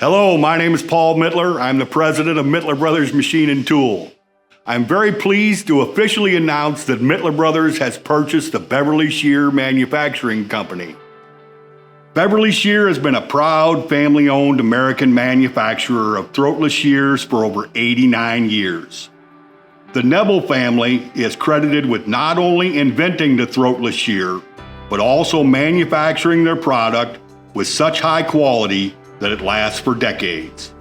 Hello, my name is Paul Mittler. I'm the president of Mittler Brothers Machine and Tool. I'm very pleased to officially announce that Mittler Brothers has purchased the Beverly Shear Manufacturing Company. Beverly Shear has been a proud family-owned American manufacturer of throatless shears for over 89 years. The Nebel family is credited with not only inventing the throatless shear, but also manufacturing their product with such high quality that it lasts for decades.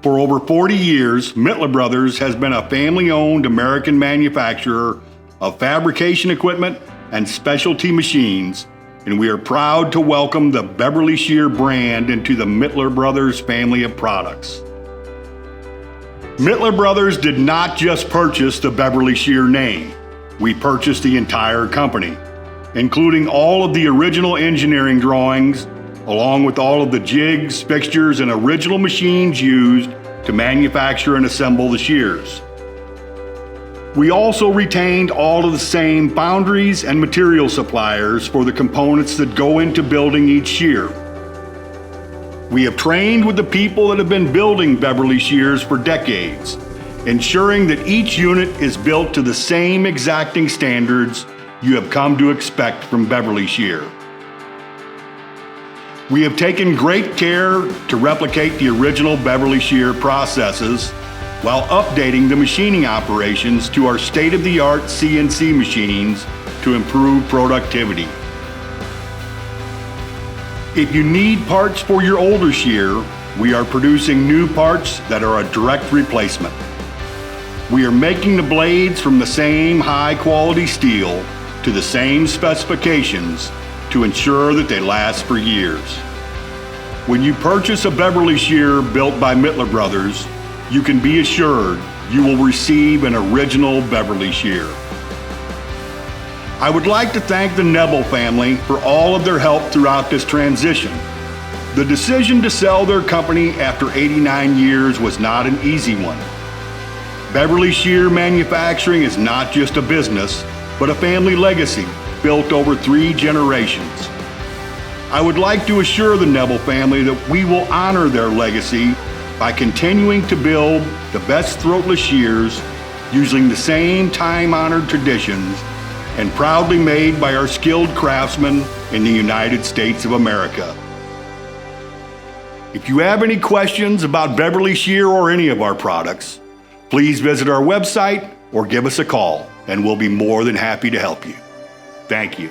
For over 40 years, Mittler Brothers has been a family-owned American manufacturer of fabrication equipment and specialty machines, and we are proud to welcome the Beverly Shear brand into the Mittler Brothers family of products. Mittler Brothers did not just purchase the Beverly Shear name. We purchased the entire company, including all of the original engineering drawings, along with all of the jigs, fixtures, and original machines used to manufacture and assemble the shears. We also retained all of the same foundries and material suppliers for the components that go into building each shear. We have trained with the people that have been building Beverly Shears for decades, ensuring that each unit is built to the same exacting standards you have come to expect from Beverly Shear. We have taken great care to replicate the original Beverly Shear processes while updating the machining operations to our state-of-the-art CNC machines to improve productivity. If you need parts for your older shear, we are producing new parts that are a direct replacement. We are making the blades from the same high-quality steel to the same specifications to ensure that they last for years. When you purchase a Beverly Shear built by Mittler Brothers, you can be assured you will receive an original Beverly Shear. I would like to thank the Nebel family for all of their help throughout this transition. The decision to sell their company after 89 years was not an easy one. Beverly Shear Manufacturing is not just a business, but a family legacy built over 3 generations. I would like to assure the Nebel family that we will honor their legacy by continuing to build the best throatless shears using the same time-honored traditions and proudly made by our skilled craftsmen in the United States of America. If you have any questions about Beverly Shear or any of our products, please visit our website or give us a call, and we'll be more than happy to help you. Thank you.